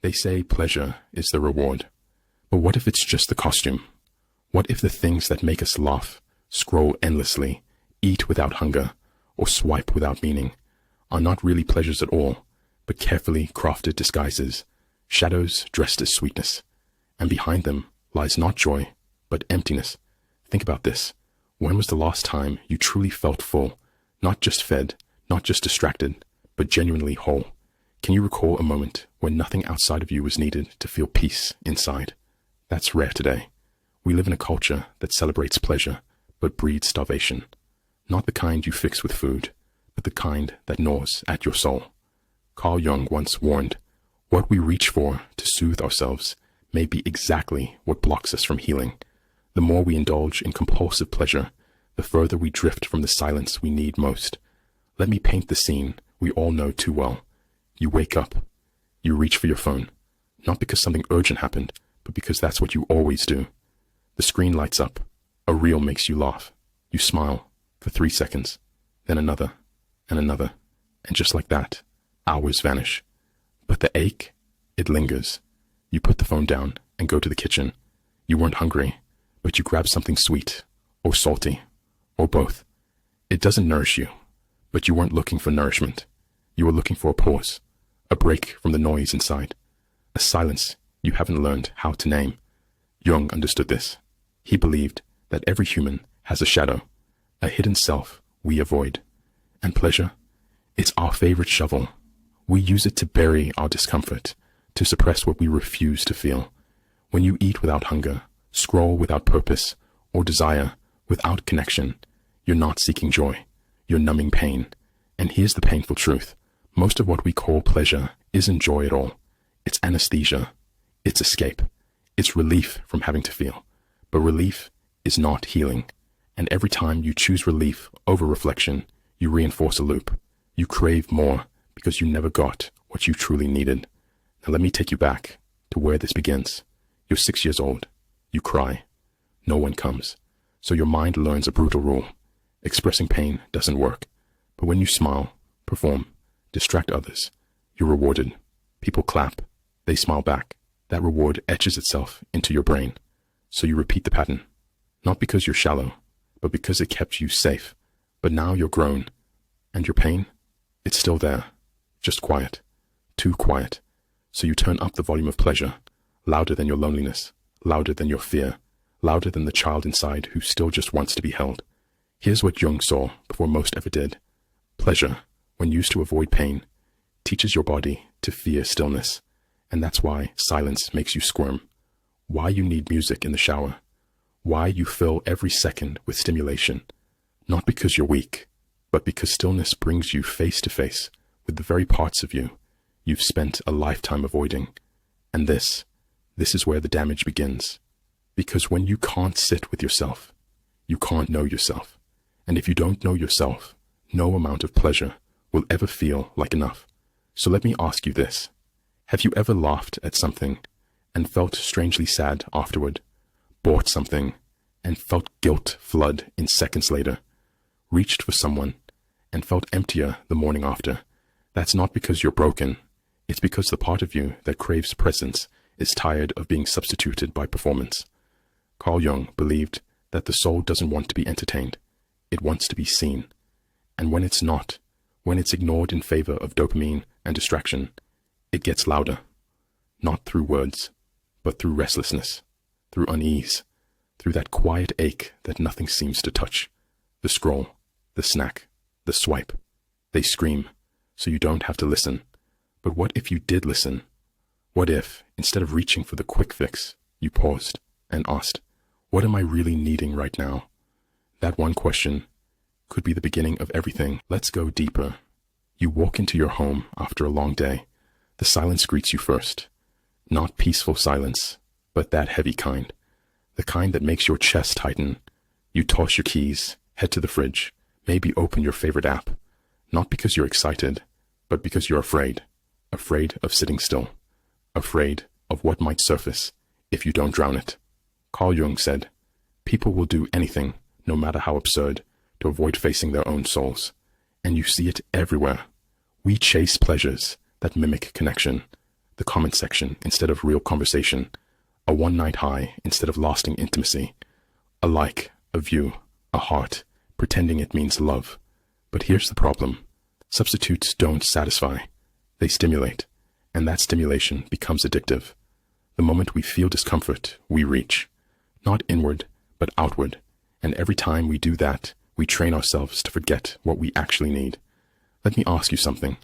They say pleasure is the reward. But what if it's just the costume? What if the things that make us laugh, scroll endlessly, eat without hunger, or swipe without meaning, are not really pleasures at all, but carefully crafted disguises, shadows dressed as sweetness, and behind them lies not joy, but emptiness. Think about this. When was the last time you truly felt full, not just fed, not just distracted, but genuinely whole? Can you recall a moment when nothing outside of you was needed to feel peace inside? That's rare today. We live in a culture that celebrates pleasure, but breeds starvation. Not the kind you fix with food, but the kind that gnaws at your soul. Carl Jung once warned, what we reach for to soothe ourselves may be exactly what blocks us from healing. The more we indulge in compulsive pleasure, the further we drift from the silence we need most. Let me paint the scene we all know too well. You wake up. You reach for your phone. Not because something urgent happened, but because that's what you always do. The screen lights up. A reel makes you laugh. You smile for 3 seconds, then another, and another. And just like that, hours vanish. But the ache, it lingers. You put the phone down and go to the kitchen. You weren't hungry, but you grab something sweet, or salty, or both. It doesn't nourish you, but you weren't looking for nourishment. You were looking for a pause, a break from the noise inside, a silence you haven't learned how to name. Jung understood this. He believed that every human has a shadow, a hidden self we avoid. And pleasure, it's our favorite shovel. We use it to bury our discomfort, to suppress what we refuse to feel. When you eat without hunger, scroll without purpose, or desire without connection, you're not seeking joy. You're numbing pain. And here's the painful truth. Most of what we call pleasure isn't joy at all. It's anesthesia. It's escape. It's relief from having to feel. But relief is not healing. And every time you choose relief over reflection, you reinforce a loop. You crave more because you never got what you truly needed. Now let me take you back to where this begins. You're 6 years old. You cry. No one comes. So your mind learns a brutal rule. Expressing pain doesn't work. But when you smile, perform, distract others, you're rewarded. People clap. They smile back. That reward etches itself into your brain. So you repeat the pattern. Not because you're shallow, but because it kept you safe. But now you're grown. And your pain? It's still there. Just quiet. Too quiet. So you turn up the volume of pleasure, louder than your loneliness, louder than your fear, louder than the child inside who still just wants to be held. Here's what Jung saw before most ever did. Pleasure, when used to avoid pain, teaches your body to fear stillness. And that's why silence makes you squirm. Why you need music in the shower. Why you fill every second with stimulation. Not because you're weak, but because stillness brings you face to face with the very parts of you you've spent a lifetime avoiding. And this is where the damage begins. Because when you can't sit with yourself, you can't know yourself. And if you don't know yourself, no amount of pleasure will ever feel like enough. So let me ask you this. Have you ever laughed at something and felt strangely sad afterward? Bought something and felt guilt flood in seconds later? Reached for someone and felt emptier the morning after? That's not because you're broken. It's because the part of you that craves presence is tired of being substituted by performance. Carl Jung believed that the soul doesn't want to be entertained. It wants to be seen. And when it's not, when it's ignored in favor of dopamine and distraction, it gets louder. Not through words, but through restlessness, through unease, through that quiet ache that nothing seems to touch. The scroll, the snack, the swipe. They scream, so you don't have to listen. But what if you did listen? What if, instead of reaching for the quick fix, you paused and asked, what am I really needing right now? That one question could be the beginning of everything. Let's go deeper. You walk into your home after a long day. The silence greets you first. Not peaceful silence, but that heavy kind. The kind that makes your chest tighten. You toss your keys, head to the fridge, maybe open your favorite app. Not because you're excited, but because you're afraid. Afraid of sitting still. Afraid of what might surface if you don't drown it. Carl Jung said, people will do anything, no matter how absurd, to avoid facing their own souls. And you see it everywhere. We chase pleasures that mimic connection, the comment section instead of real conversation, a one-night high instead of lasting intimacy, a like, a view, a heart, pretending it means love. But here's the problem. Substitutes don't satisfy. They stimulate, and that stimulation becomes addictive. The moment we feel discomfort, we reach, not inward, but outward, and every time we do that, we train ourselves to forget what we actually need. Let me ask you something.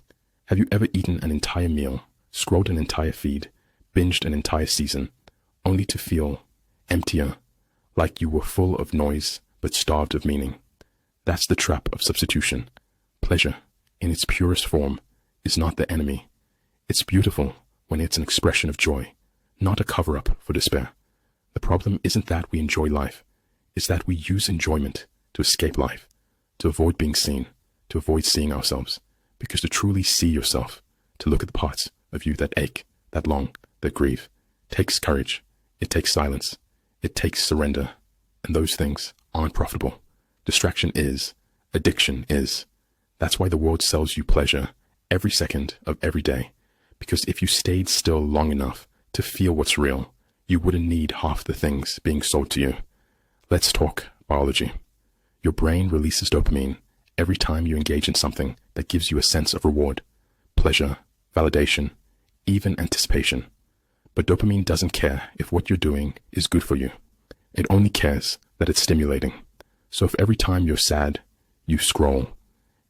Have you ever eaten an entire meal, scrolled an entire feed, binged an entire season, only to feel emptier, like you were full of noise but starved of meaning? That's the trap of substitution. Pleasure, in its purest form, is not the enemy. It's beautiful when it's an expression of joy, not a cover-up for despair. The problem isn't that we enjoy life, it's that we use enjoyment to escape life, to avoid being seen, to avoid seeing ourselves. Because to truly see yourself, to look at the parts of you that ache, that long, that grieve, takes courage, it takes silence, it takes surrender, and those things aren't profitable. Distraction is, addiction is. That's why the world sells you pleasure every second of every day, because if you stayed still long enough to feel what's real, you wouldn't need half the things being sold to you. Let's talk biology. Your brain releases dopamine every time you engage in something that gives you a sense of reward, pleasure, validation, even anticipation. But dopamine doesn't care if what you're doing is good for you. It only cares that it's stimulating. So if every time you're sad, you scroll,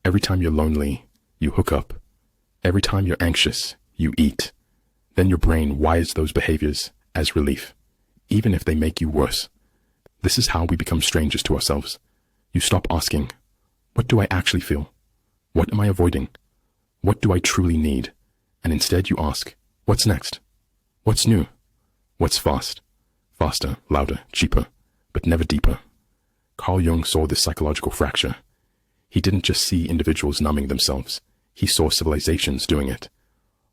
every time you're lonely, you hook up, every time you're anxious, you eat, then your brain wires those behaviors as relief, even if they make you worse. This is how we become strangers to ourselves. You stop asking, what do I actually feel? What am I avoiding? What do I truly need? And instead you ask, what's next? What's new? What's fast? Faster, louder, cheaper, but never deeper. Carl Jung saw this psychological fracture. He didn't just see individuals numbing themselves. He saw civilizations doing it.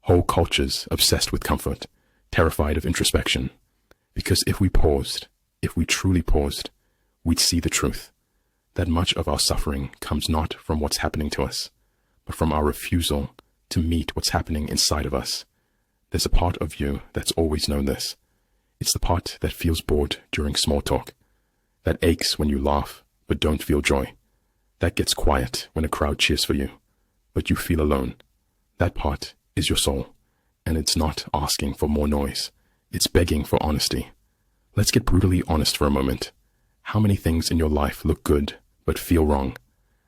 Whole cultures obsessed with comfort, terrified of introspection. Because if we paused, if we truly paused, we'd see the truth. That much of our suffering comes not from what's happening to us, but from our refusal to meet what's happening inside of us. There's a part of you that's always known this. It's the part that feels bored during small talk, that aches when you laugh but don't feel joy, that gets quiet when a crowd cheers for you, but you feel alone. That part is your soul, and it's not asking for more noise. It's begging for honesty. Let's get brutally honest for a moment. How many things in your life look good but feel wrong?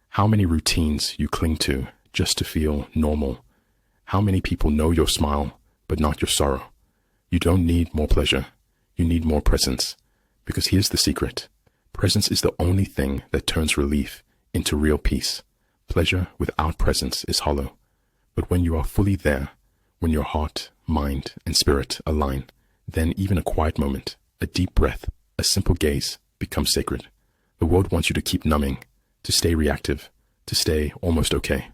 How many routines you cling to just to feel normal? How many people know your smile but not your sorrow? You don't need more pleasure. You need more presence. Because here's the secret. Presence is the only thing that turns relief into real peace. Pleasure without presence is hollow. But when you are fully there, when your heart, mind, and spirit align, then even a quiet moment, a deep breath, a simple gaze becomes sacred. The world wants you to keep numbing, to stay reactive, to stay almost okay.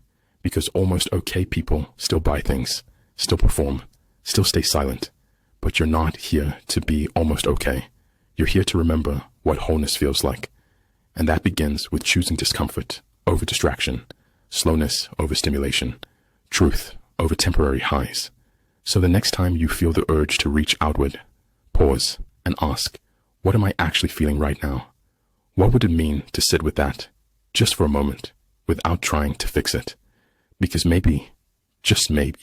Because almost okay people still buy things, still perform, still stay silent. But you're not here to be almost okay. You're here to remember what wholeness feels like. And that begins with choosing discomfort over distraction, slowness over stimulation, truth over temporary highs. So the next time you feel the urge to reach outward, pause and ask, what am I actually feeling right now? What would it mean to sit with that, just for a moment, without trying to fix it? Because maybe, just maybe,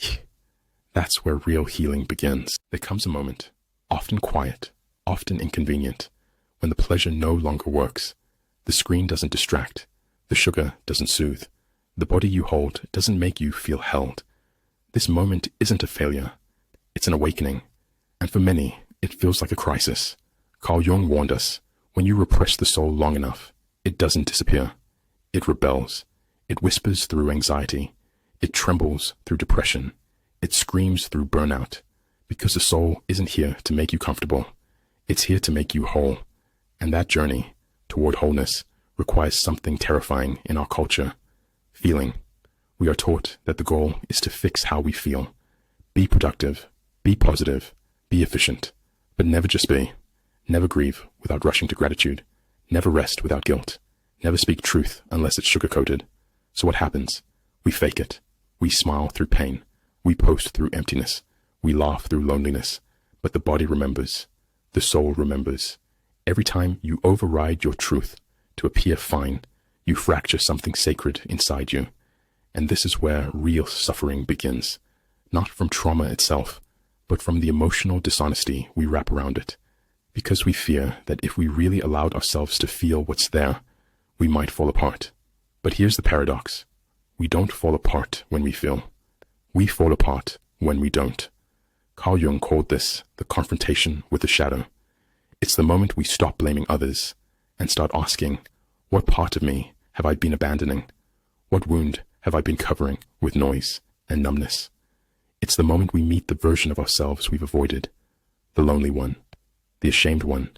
that's where real healing begins. There comes a moment, often quiet, often inconvenient, when the pleasure no longer works. The screen doesn't distract. The sugar doesn't soothe. The body you hold doesn't make you feel held. This moment isn't a failure. It's an awakening. And for many, it feels like a crisis. Carl Jung warned us, when you repress the soul long enough, it doesn't disappear. It rebels. It whispers through anxiety. It trembles through depression. It screams through burnout. Because the soul isn't here to make you comfortable. It's here to make you whole. And that journey toward wholeness requires something terrifying in our culture. Feeling. We are taught that the goal is to fix how we feel. Be productive. Be positive. Be efficient. But never just be. Never grieve without rushing to gratitude. Never rest without guilt. Never speak truth unless it's sugar-coated. So what happens? We fake it. We smile through pain. We post through emptiness. We laugh through loneliness, but the body remembers. The soul remembers. Every time you override your truth to appear fine, you fracture something sacred inside you. And this is where real suffering begins, not from trauma itself, but from the emotional dishonesty we wrap around it, because we fear that if we really allowed ourselves to feel what's there, we might fall apart. But here's the paradox. We don't fall apart when we feel. We fall apart when we don't. Carl Jung called this the confrontation with the shadow. It's the moment we stop blaming others and start asking, what part of me have I been abandoning? What wound have I been covering with noise and numbness? It's the moment we meet the version of ourselves we've avoided, the lonely one, the ashamed one,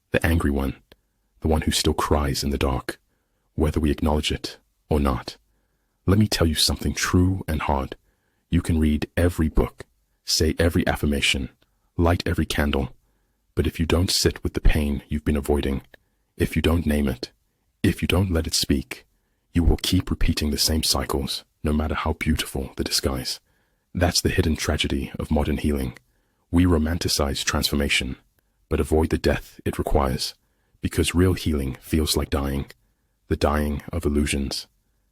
the angry one, the one who still cries in the dark, whether we acknowledge it or not. Let me tell you something true and hard. You can read every book, say every affirmation, light every candle, but if you don't sit with the pain you've been avoiding, if you don't name it, if you don't let it speak, you will keep repeating the same cycles, no matter how beautiful the disguise. That's the hidden tragedy of modern healing. We romanticize transformation, but avoid the death it requires, because real healing feels like dying, the dying of illusions,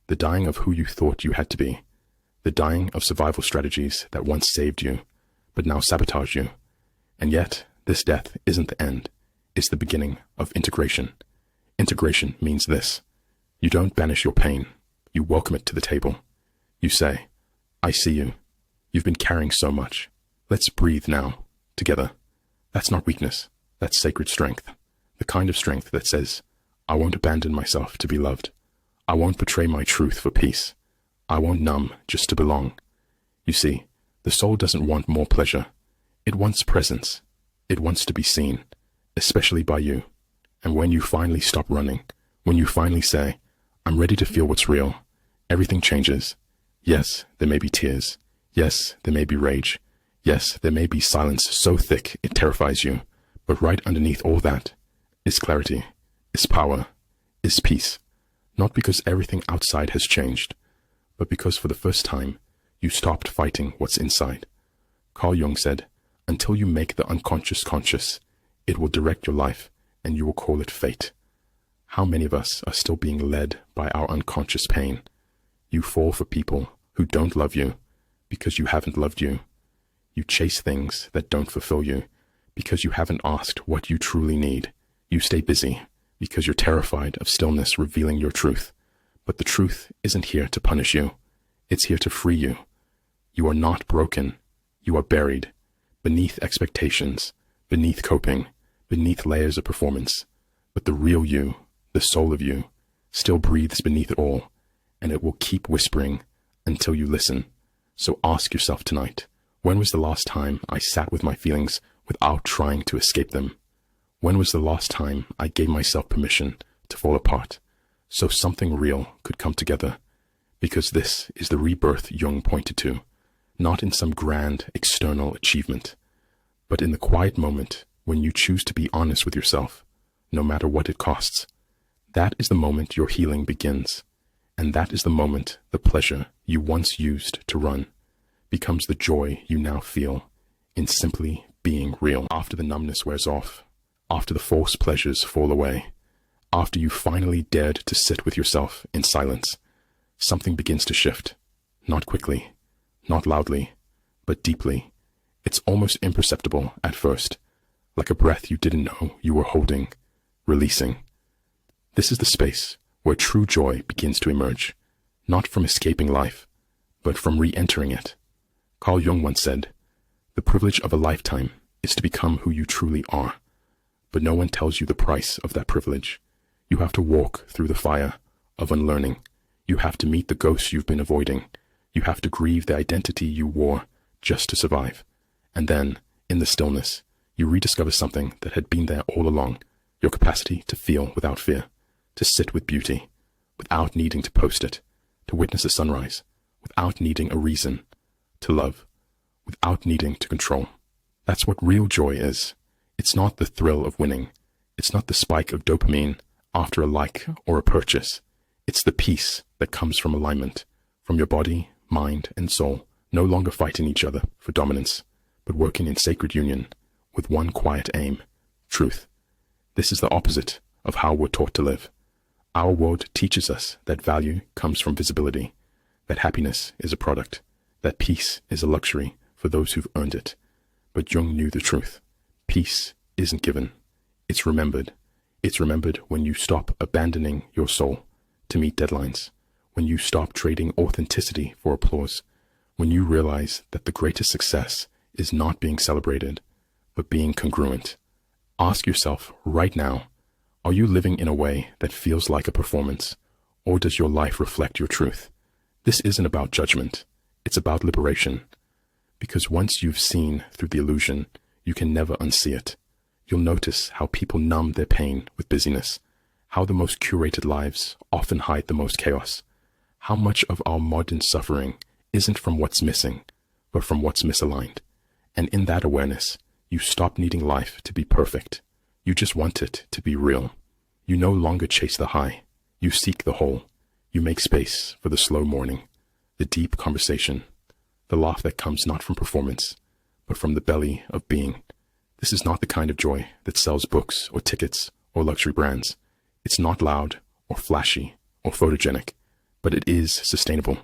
the dying of who you thought you had to be, the dying of survival strategies that once saved you, but now sabotage you. And yet, this death isn't the end. It's the beginning of integration. Integration means this. You don't banish your pain. You welcome it to the table. You say, I see you. You've been carrying so much. Let's breathe now, together. That's not weakness. That's sacred strength. The kind of strength that says, I won't abandon myself to be loved. I won't betray my truth for peace. I won't numb just to belong. You see, the soul doesn't want more pleasure. It wants presence. It wants to be seen, especially by you. And when you finally stop running, when you finally say, I'm ready to feel what's real, everything changes. Yes, there may be tears. Yes, there may be rage. Yes, there may be silence so thick it terrifies you. But right underneath all that is clarity, is power, is peace. Not because everything outside has changed, but because for the first time, you stopped fighting what's inside. Carl Jung said, until you make the unconscious conscious, it will direct your life and you will call it fate. How many of us are still being led by our unconscious pain? You fall for people who don't love you because you haven't loved you. You chase things that don't fulfill you because you haven't asked what you truly need. You stay busy because you're terrified of stillness revealing your truth. But the truth isn't here to punish you. It's here to free you. You are not broken. You are buried beneath expectations, beneath coping, beneath layers of performance. But the real you, the soul of you, still breathes beneath it all, and it will keep whispering until you listen. So ask yourself tonight, when was the last time I sat with my feelings without trying to escape them? When was the last time I gave myself permission to fall apart so something real could come together? Because this is the rebirth Jung pointed to, not in some grand external achievement, but in the quiet moment when you choose to be honest with yourself, no matter what it costs. That is the moment your healing begins, and that is the moment the pleasure you once used to run becomes the joy you now feel in simply being real. After the numbness wears off, after the false pleasures fall away, after you finally dared to sit with yourself in silence, something begins to shift, not quickly, not loudly, but deeply. It's almost imperceptible at first, like a breath you didn't know you were holding, releasing. This is the space where true joy begins to emerge, not from escaping life, but from re-entering it. Carl Jung once said, the privilege of a lifetime is to become who you truly are, but no one tells you the price of that privilege. You have to walk through the fire of unlearning. You have to meet the ghosts you've been avoiding. You have to grieve the identity you wore just to survive. And then, in the stillness, you rediscover something that had been there all along, your capacity to feel without fear, to sit with beauty, without needing to post it, to witness a sunrise, without needing a reason, to love, without needing to control. That's what real joy is. It's not the thrill of winning. It's not the spike of dopamine after a like or a purchase. It's the peace that comes from alignment, from your body, mind, and soul, no longer fighting each other for dominance, but working in sacred union with one quiet aim, truth. This is the opposite of how we're taught to live. Our world teaches us that value comes from visibility, that happiness is a product, that peace is a luxury for those who've earned it. But Jung knew the truth. Peace isn't given. It's remembered. It's remembered when you stop abandoning your soul to meet deadlines, when you stop trading authenticity for applause, when you realize that the greatest success is not being celebrated, but being congruent. Ask yourself right now, are you living in a way that feels like a performance, or does your life reflect your truth? This isn't about judgment. It's about liberation. Because once you've seen through the illusion, you can never unsee it. You'll notice how people numb their pain with busyness, how the most curated lives often hide the most chaos, how much of our modern suffering isn't from what's missing, but from what's misaligned. And in that awareness, you stop needing life to be perfect. You just want it to be real. You no longer chase the high. You seek the whole. You make space for the slow morning, the deep conversation, the laugh that comes not from performance, but from the belly of being. This is not the kind of joy that sells books or tickets or luxury brands. It's not loud or flashy or photogenic, but it is sustainable.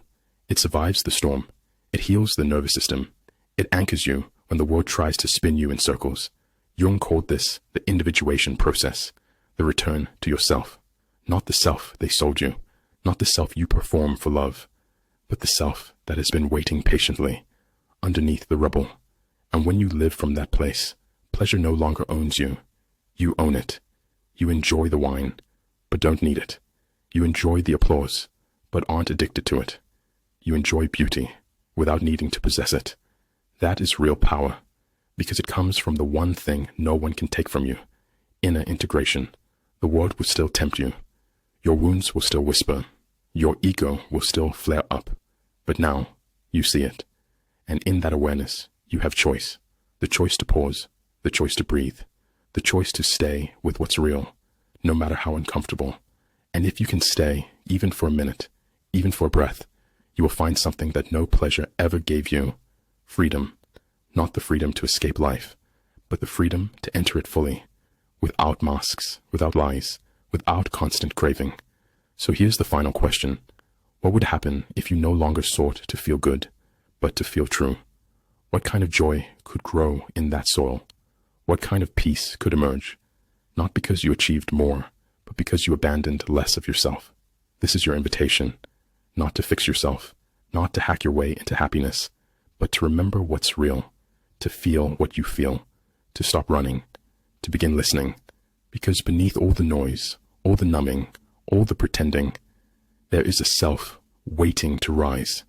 It survives the storm. It heals the nervous system. It anchors you when the world tries to spin you in circles. Jung called this the individuation process, the return to yourself, not the self they sold you, not the self you perform for love, but the self that has been waiting patiently underneath the rubble. And when you live from that place, pleasure no longer owns you. You own it. You enjoy the wine, but don't need it. You enjoy the applause, but aren't addicted to it. You enjoy beauty without needing to possess it. That is real power, because it comes from the one thing no one can take from you, inner integration. The world will still tempt you. Your wounds will still whisper. Your ego will still flare up. But now, you see it. And in that awareness, you have choice. The choice to pause, the choice to breathe, the choice to stay with what's real, no matter how uncomfortable. And if you can stay, even for a minute, even for a breath, you will find something that no pleasure ever gave you. Freedom. Not the freedom to escape life, but the freedom to enter it fully, without masks, without lies, without constant craving. So here's the final question. What would happen if you no longer sought to feel good, but to feel true? What kind of joy could grow in that soil? What kind of peace could emerge? Not because you achieved more, but because you abandoned less of yourself. This is your invitation, not to fix yourself, not to hack your way into happiness, but to remember what's real, to feel what you feel, to stop running, to begin listening, because beneath all the noise, all the numbing, all the pretending, there is a self waiting to rise.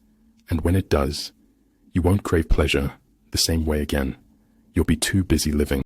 And when it does, you won't crave pleasure the same way again. You'll be too busy living.